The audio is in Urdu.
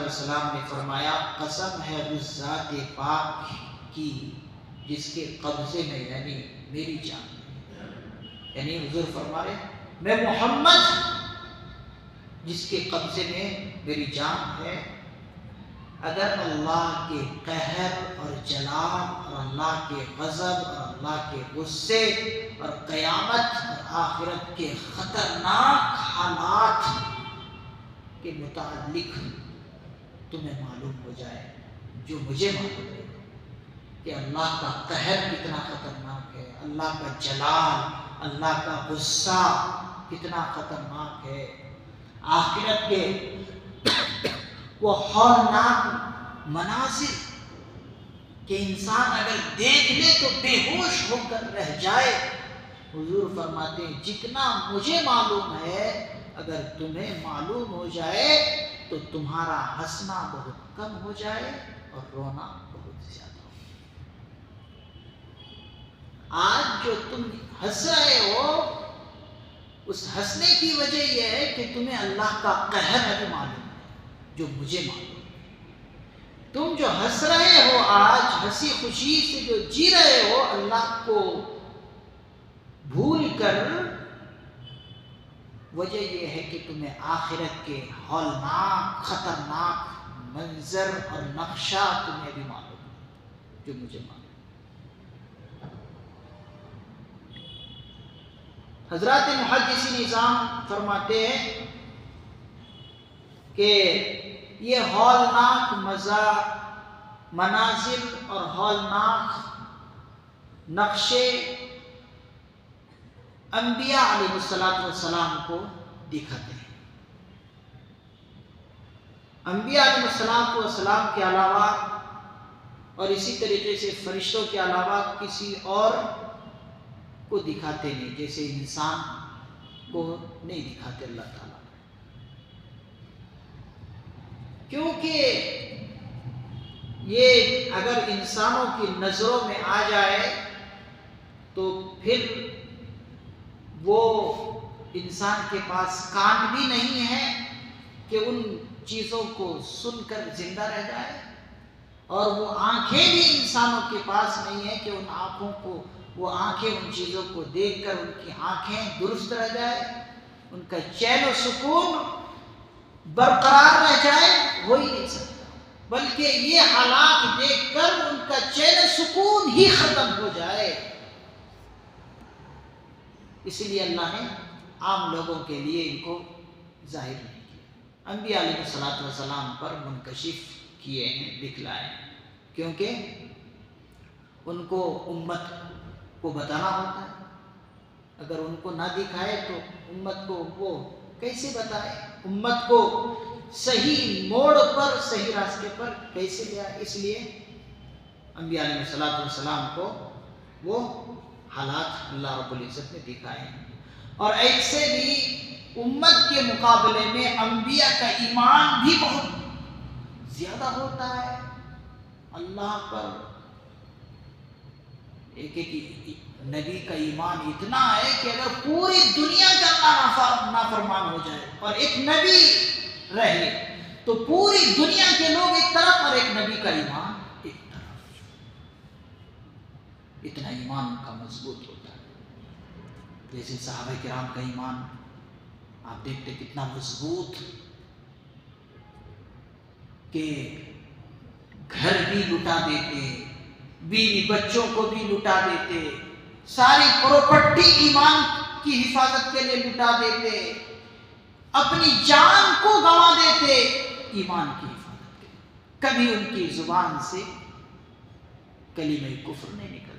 والسلام نے فرمایا قسم ہے اس ذات پاک کی جس کے قبضے میں یعنی میری جان، یعنی حضور فرما رہے میں محمد جس کے قبضے میں میری جان ہے، اگر اللہ کے قہر اور جلال اور اللہ کے غضب اور اللہ کے غصے اور قیامت اور آخرت کے خطرناک حالات کے متعلق تمہیں معلوم ہو جائے جو مجھے معلوم ہے کہ اللہ کا قہر کتنا خطرناک ہے، اللہ کا جلال، اللہ کا غصہ کتنا خطرناک ہے، آخرت کے وہ ہولناک مناظر کہ انسان اگر دیکھ لے تو بے ہوش ہو کر رہ جائے، حضور فرماتے ہیں جتنا مجھے معلوم ہے اگر تمہیں معلوم ہو جائے تو تمہارا ہنسنا بہت کم ہو جائے اور رونا بہت زیادہ ہو جائے۔ آج جو تم ہنس رہے ہو اس ہنسنے کی وجہ یہ ہے کہ تمہیں اللہ کا قہر ابھی معلوم ہے جو مجھے معلوم ہے۔ تم جو ہنس رہے ہو آج ہنسی خوشی سے جو جی رہے ہو اللہ کو بھول کر، وجہ یہ ہے کہ تمہیں آخرت کے ہولناک خطرناک منظر اور نقشہ تمہیں بھی معلوم ہے جو مجھے معلوم ہے۔ حضرات محدثین نظام فرماتے ہیں کہ یہ ہولناک مناظر اور ہولناک نقشے انبیاء علیہ السلام کو دکھاتے ہیں۔ انبیاء علیہ السلام کے علاوہ اور اسی طریقے سے فرشتوں کے علاوہ کسی اور کو دکھاتے نہیں، جیسے انسان کو نہیں دکھاتے اللہ تعالیٰ، کیونکہ یہ اگر انسانوں کی نظروں میں آ جائے تو پھر وہ انسان کے پاس کان بھی نہیں ہے کہ ان چیزوں کو سن کر زندہ رہ جائے، اور وہ آنکھیں بھی انسانوں کے پاس نہیں ہے کہ ان آنکھوں کو وہ آنکھیں ان چیزوں کو دیکھ کر ان کی آنکھیں درست رہ جائے، ان کا چین و سکون برقرار رہ جائے، ہو ہی نہیں سکتا، بلکہ یہ حالات دیکھ کر ان کا چین و سکون ہی ختم ہو جائے۔ اسی لیے اللہ نے عام لوگوں کے لیے ان کو ظاہر نہیں کیا، انبیاء علیہ السلام پر منکشف کیے ہیں، دکھلائے ہیں، کیونکہ ان کو امت کو بتانا ہوتا ہے، اگر ان کو نہ دکھائے تو امت کو وہ کیسے بتائے، امت کو صحیح موڑ پر صحیح راستے پر کیسے لے آئے۔ اس لیے انبیاء علیہ السلام کو وہ حالات اللہ رب العزت نے دکھائے ہیں، اور ایسے بھی امت کے مقابلے میں انبیاء کا ایمان بھی بہت زیادہ ہوتا ہے اللہ پر۔ ایک نبی کا ایمان اتنا ہے کہ اگر پوری دنیا کا اللہ نافرمان ہو جائے اور ایک نبی رہے تو پوری دنیا کے لوگ ایک طرف اور ایک نبی کا ایمان ایک طرف، اتنا ایمان ان کا مضبوط ہوتا ہے۔ جیسے صحابہ کرام کا ایمان آپ دیکھتے کتنا مضبوط کہ گھر بھی لٹا دیتے، بیوی بچوں کو بھی لٹا دیتے، ساری پراپرٹی ایمان کی حفاظت کے لیے لٹا دیتے، اپنی جان کو گنوا دیتے ایمان کی حفاظت کے لیے، کبھی ان کی زبان سے کلمہ کفر نہیں نکلتا۔